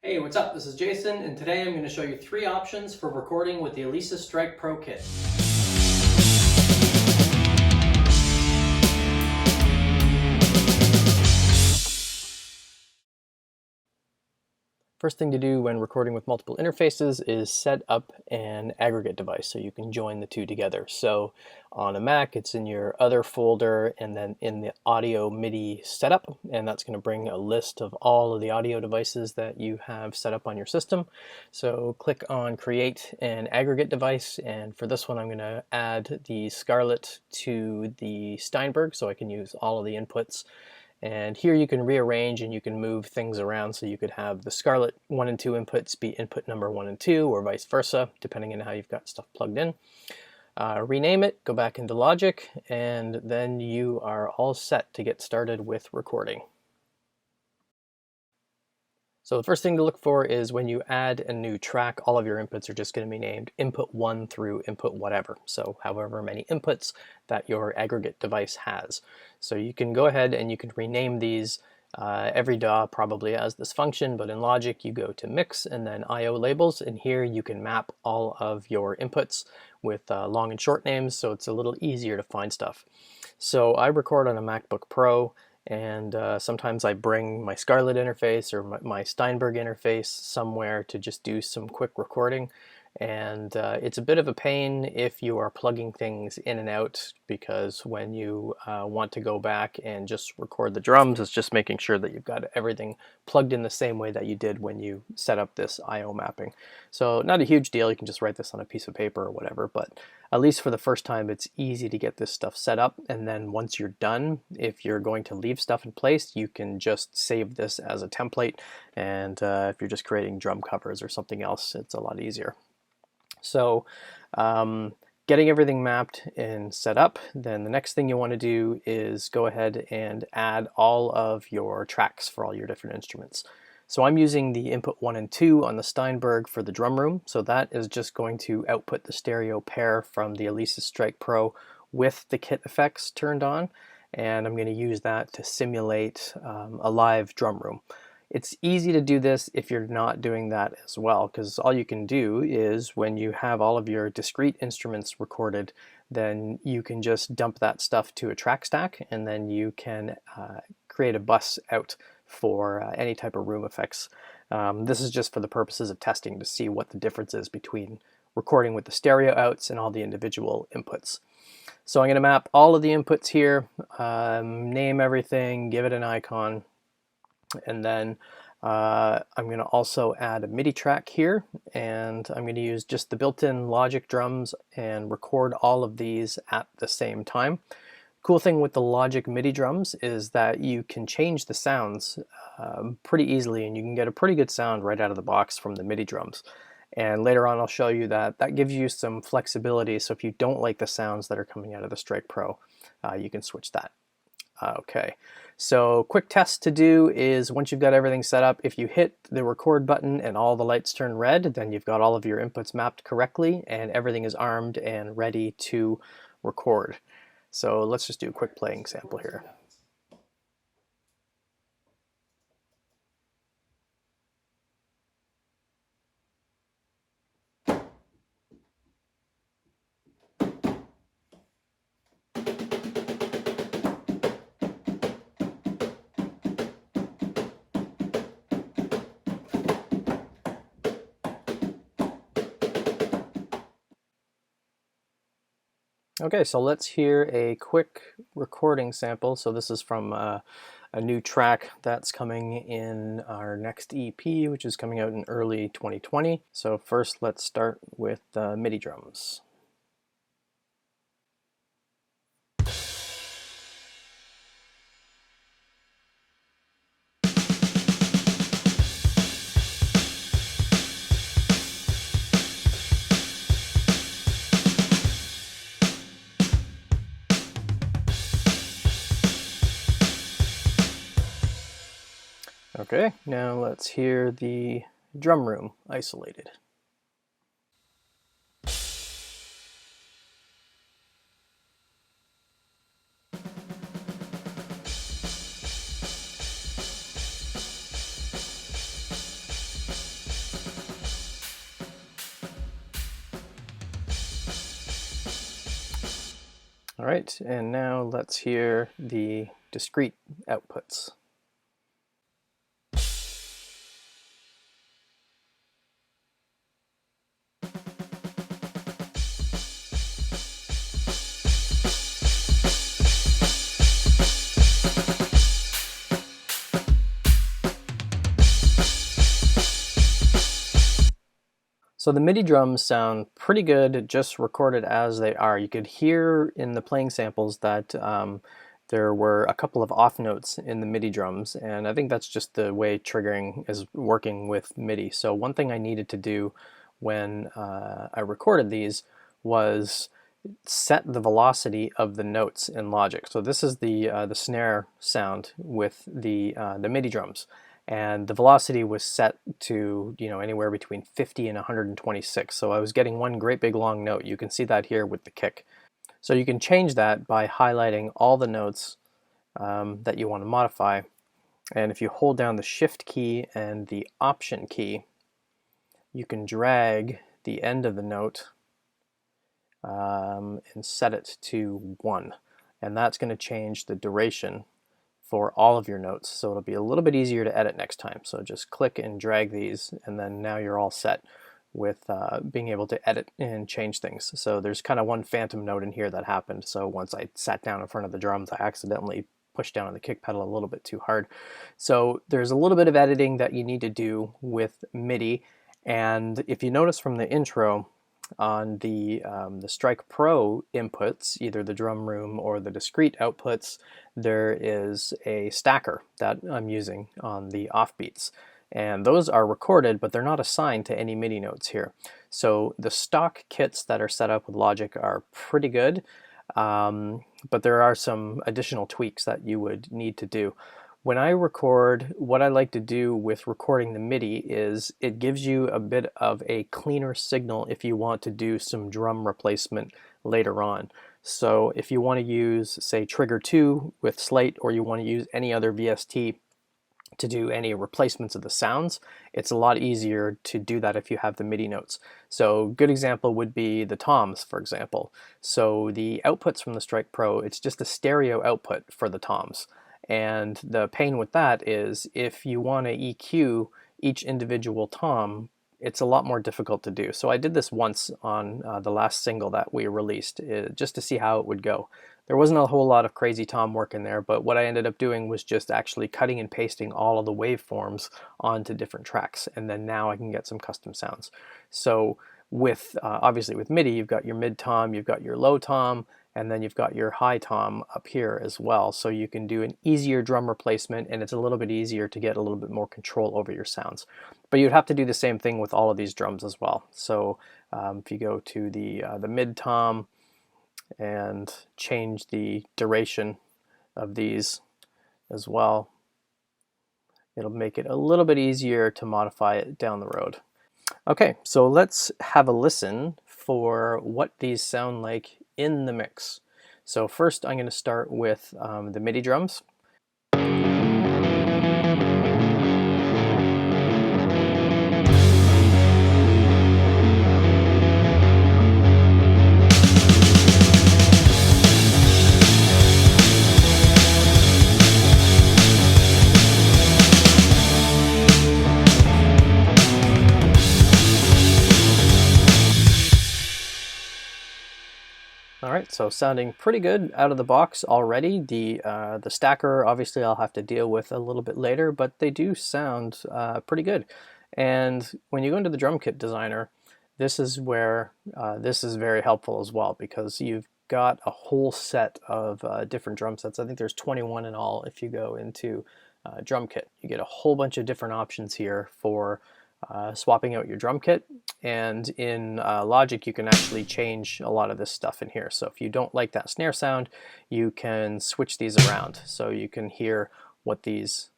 Hey, what's up? This is Jason, and today I'm going to show you 3 options for recording with the Alesis Strike Pro kit. First thing to do when recording with multiple interfaces is set up an aggregate device so you can join the two together. So on a Mac, it's in your other folder and then in the audio Midi setup, and that's going to bring a list of all of the audio devices that you have set up on your system. So click on create an aggregate device, and for this one I'm going to add the Scarlett to the Steinberg so I can use all of the inputs. And here you can rearrange and you can move things around, so you could have the Scarlett 1 and 2 inputs be input number 1 and 2, or vice versa, depending on how you've got stuff plugged in. Rename it, go back into Logic, and then you are all set to get started with recording. So the first thing to look for is when you add a new track, all of your inputs are just going to be named input 1 through input whatever. So however many inputs that your aggregate device has. So you can go ahead and you can rename these. Every DAW probably has this function, but in Logic you go to Mix and then IO labels, and here you can map all of your inputs with long and short names, so it's a little easier to find stuff. So I record on a MacBook Pro, and sometimes I bring my Scarlett interface or my Steinberg interface somewhere to just do some quick recording. And it's a bit of a pain if you are plugging things in and out, because when you want to go back and just record the drums, it's just making sure that you've got everything plugged in the same way that you did when you set up this I/O mapping. So not a huge deal, you can just write this on a piece of paper or whatever, but at least for the first time it's easy to get this stuff set up. And then once you're done, if you're going to leave stuff in place, you can just save this as a template, and if you're just creating drum covers or something else, it's a lot easier. So getting everything mapped and set up, then the next thing you want to do is go ahead and add all of your tracks for all your different instruments. So I'm using the input 1 and 2 on the Steinberg for the drum room, so that is just going to output the stereo pair from the Alesis Strike Pro with the kit effects turned on, and I'm going to use that to simulate a live drum room. It's easy to do this if you're not doing that as well, because all you can do is when you have all of your discrete instruments recorded, then you can just dump that stuff to a track stack, and then you can create a bus out for any type of room effects. This is just for the purposes of testing to see what the difference is between recording with the stereo outs and all the individual inputs. So I'm going to map all of the inputs here, name everything, give it an icon, and then I'm going to also add a MIDI track here, and I'm going to use just the built-in Logic drums and record all of these at the same time. Cool thing with the Logic MIDI drums is that you can change the sounds pretty easily, and you can get a pretty good sound right out of the box from the MIDI drums. And later on I'll show you that that gives you some flexibility, so if you don't like the sounds that are coming out of the Strike Pro, you can switch that. Okay, so quick test to do is once you've got everything set up, if you hit the record button and all the lights turn red, then you've got all of your inputs mapped correctly and everything is armed and ready to record. So let's just do a quick playing sample here. Okay, so let's hear a quick recording sample. So this is from a new track that's coming in our next EP, which is coming out in early 2020. So first, let's start with MIDI drums. Okay, now let's hear the drum room isolated. All right, and now let's hear the discrete outputs. So the MIDI drums sound pretty good just recorded as they are. You could hear in the playing samples that there were a couple of off notes in the MIDI drums, and I think that's just the way triggering is working with MIDI. So one thing I needed to do when I recorded these was set the velocity of the notes in Logic. So this is the snare sound with the MIDI drums, and the velocity was set to anywhere between 50 and 126. So I was getting one great big long note. You can see that here with the kick. So you can change that by highlighting all the notes that you want to modify, and if you hold down the Shift key and the Option key, you can drag the end of the note and set it to 1, and that's going to change the duration for all of your notes, so it'll be a little bit easier to edit next time. So just click and drag these, and then now you're all set with being able to edit and change things. So there's kind of one phantom note in here that happened. So once I sat down in front of the drums, I accidentally pushed down on the kick pedal a little bit too hard. So there's a little bit of editing that you need to do with MIDI, and if you notice from the intro, on the Strike Pro inputs, either the drum room or the discrete outputs, there is a stacker that I'm using on the offbeats. And those are recorded, but they're not assigned to any MIDI notes here. So the stock kits that are set up with Logic are pretty good, but there are some additional tweaks that you would need to do. When I record, what I like to do with recording the MIDI is it gives you a bit of a cleaner signal if you want to do some drum replacement later on. So if you want to use, say, Trigger 2 with Slate, or you want to use any other VST to do any replacements of the sounds, it's a lot easier to do that if you have the MIDI notes. So a good example would be the toms, for example. So the outputs from the Strike Pro, it's just a stereo output for the toms. And the pain with that is if you want to EQ each individual tom, it's a lot more difficult to do. So I did this once on the last single that we released, just to see how it would go. There wasn't a whole lot of crazy tom work in there, but what I ended up doing was just actually cutting and pasting all of the waveforms onto different tracks, and then now I can get some custom sounds. So with obviously with MIDI, you've got your mid tom, you've got your low tom, and then you've got your high tom up here as well. So you can do an easier drum replacement, and it's a little bit easier to get a little bit more control over your sounds. But you'd have to do the same thing with all of these drums as well. So if you go to the mid tom and change the duration of these as well, it'll make it a little bit easier to modify it down the road. Okay, so let's have a listen for what these sound like in the mix. So first I'm going to start with the MIDI drums. All right, so sounding pretty good out of the box already. The stacker, obviously, I'll have to deal with a little bit later, but they do sound pretty good. And when you go into the drum kit designer, this is where this is very helpful as well, because you've got a whole set of different drum sets. I think there's 21 in all if you go into drum kit. You get a whole bunch of different options here for swapping out your drum kit, and in Logic you can actually change a lot of this stuff in here. So if you don't like that snare sound, you can switch these around so you can hear what these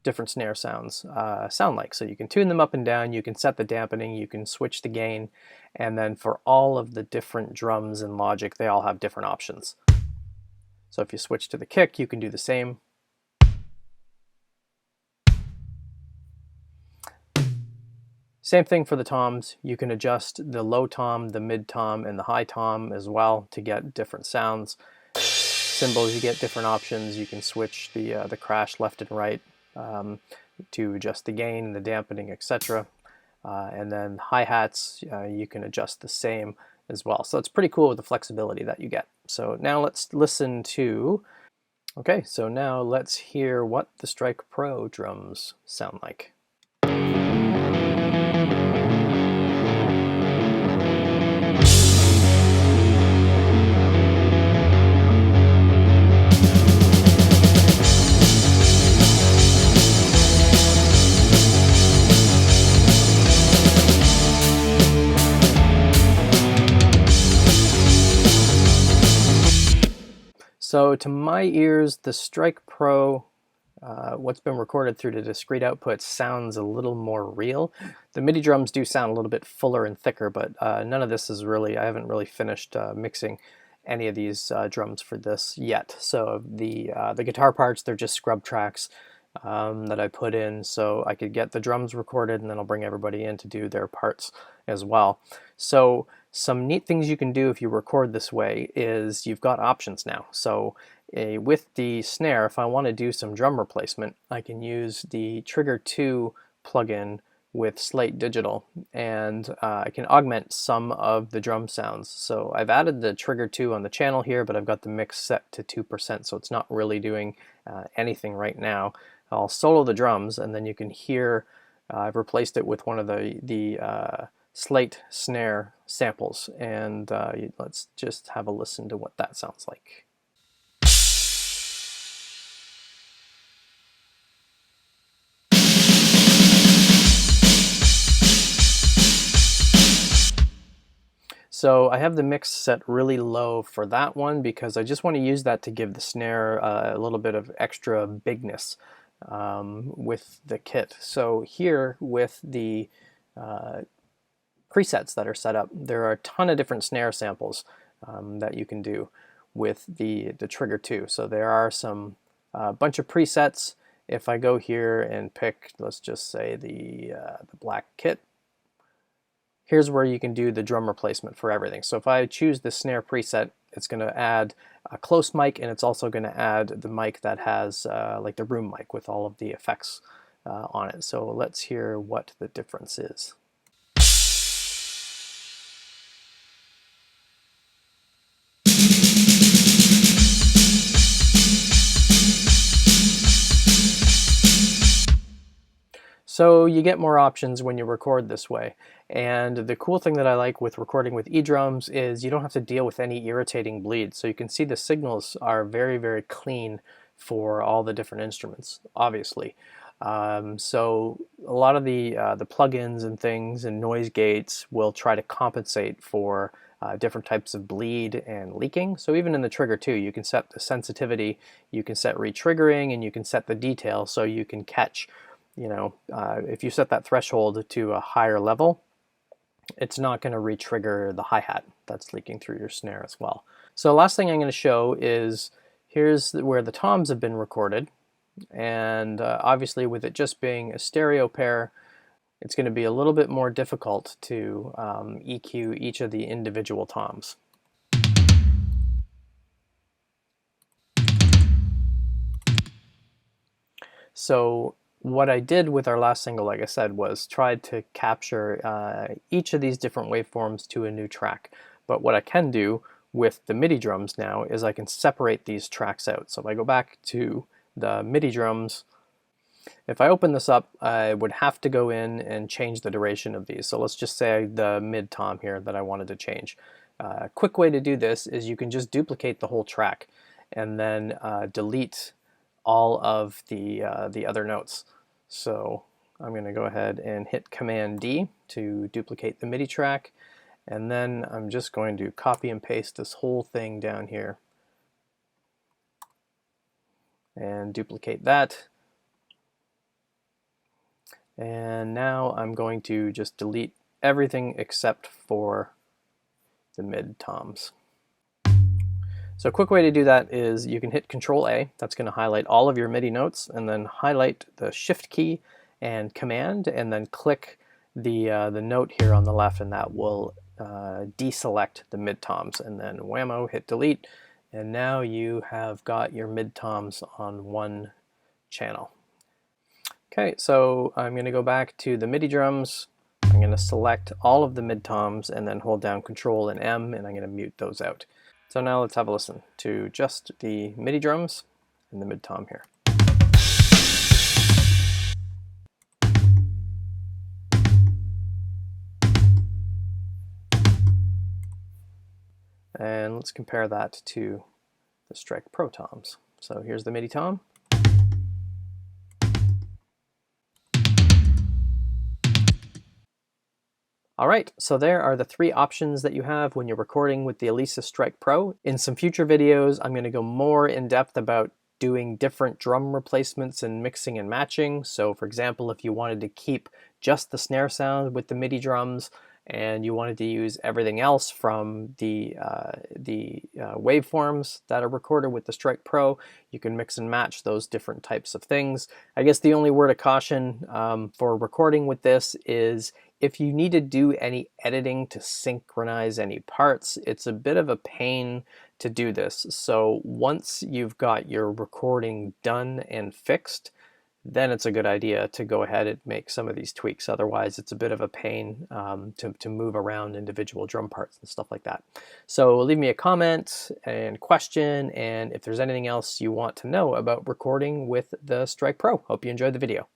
different snare sounds sound like. So you can tune them up and down, you can set the dampening, you can switch the gain, and then for all of the different drums in Logic, they all have different options. So if you switch to the kick, you can do the same. Same thing for the toms. You can adjust the low tom, the mid tom, and the high tom as well to get different sounds. Cymbals, you get different options. You can switch the crash left and right to adjust the gain and the dampening, etc. And then hi-hats, you can adjust the same as well. So it's pretty cool with the flexibility that you get. So now let's listen to, okay, so now let's hear what the Strike Pro drums sound like. So to my ears, the Strike Pro, what's been recorded through the discrete output sounds a little more real. The MIDI drums do sound a little bit fuller and thicker, but none of this is really, I haven't really finished mixing any of these drums for this yet. So the guitar parts, they're just scrub tracks that I put in so I could get the drums recorded, and then I'll bring everybody in to do their parts as well. So some neat things you can do if you record this way is you've got options now. So with the snare, if I want to do some drum replacement, I can use the Trigger 2 plugin with Slate Digital, and I can augment some of the drum sounds. So I've added the Trigger 2 on the channel here, but I've got the mix set to 2%, so it's not really doing anything right now. I'll solo the drums, and then you can hear I've replaced it with one of the Slate snare samples, and let's just have a listen to what that sounds like. So I have the mix set really low for that one because I just want to use that to give the snare a little bit of extra bigness with the kit. So here with the presets that are set up, there are a ton of different snare samples that you can do with the Trigger 2. So there are some bunch of presets. If I go here and pick, let's just say the black kit, here's where you can do the drum replacement for everything. So if I choose the snare preset, it's going to add a close mic, and it's also going to add the mic that has like the room mic with all of the effects on it. So let's hear what the difference is. So you get more options when you record this way. And the cool thing that I like with recording with eDrums is you don't have to deal with any irritating bleed. So you can see the signals are very, very clean for all the different instruments, obviously. So a lot of the plugins and things and noise gates will try to compensate for different types of bleed and leaking. So even in the Trigger 2, you can set the sensitivity, you can set retriggering, and you can set the detail so you can catch, you know, if you set that threshold to a higher level, it's not going to re-trigger the hi-hat that's leaking through your snare as well. So the last thing I'm going to show is here's where the toms have been recorded, and obviously with it just being a stereo pair, it's going to be a little bit more difficult to EQ each of the individual toms. So what I did with our last single, like I said, was tried to capture each of these different waveforms to a new track. But what I can do with the MIDI drums now is I can separate these tracks out. So if I go back to the MIDI drums, if I open this up, I would have to go in and change the duration of these. So let's just say the mid tom here that I wanted to change. A quick way to do this is you can just duplicate the whole track and then delete all of the other notes. So I'm going to go ahead and hit Command D to duplicate the MIDI track, and then I'm just going to copy and paste this whole thing down here and duplicate that. And now I'm going to just delete everything except for the mid toms. So a quick way to do that is you can hit Control A, that's going to highlight all of your MIDI notes, and then highlight the Shift key and Command, and then click the note here on the left, and that will deselect the mid-toms, and then whammo, hit delete, and now you have got your mid-toms on one channel. Okay, so I'm going to go back to the MIDI drums. I'm going to select all of the mid-toms and then hold down Control and M, and I'm going to mute those out. So now let's have a listen to just the MIDI drums and the mid-tom here. And let's compare that to the Strike Pro toms. So here's the MIDI tom. All right, so there are the three options that you have when you're recording with the Alesis Strike Pro. In some future videos, I'm going to go more in depth about doing different drum replacements and mixing and matching. So for example, if you wanted to keep just the snare sound with the MIDI drums, and you wanted to use everything else from the waveforms that are recorded with the Strike Pro, you can mix and match those different types of things. I guess the only word of caution for recording with this is if you need to do any editing to synchronize any parts, it's a bit of a pain to do this. So once you've got your recording done and fixed, then it's a good idea to go ahead and make some of these tweaks. Otherwise, it's a bit of a pain to move around individual drum parts and stuff like that. So leave me a comment and question, and if there's anything else you want to know about recording with the Strike Pro. Hope you enjoyed the video.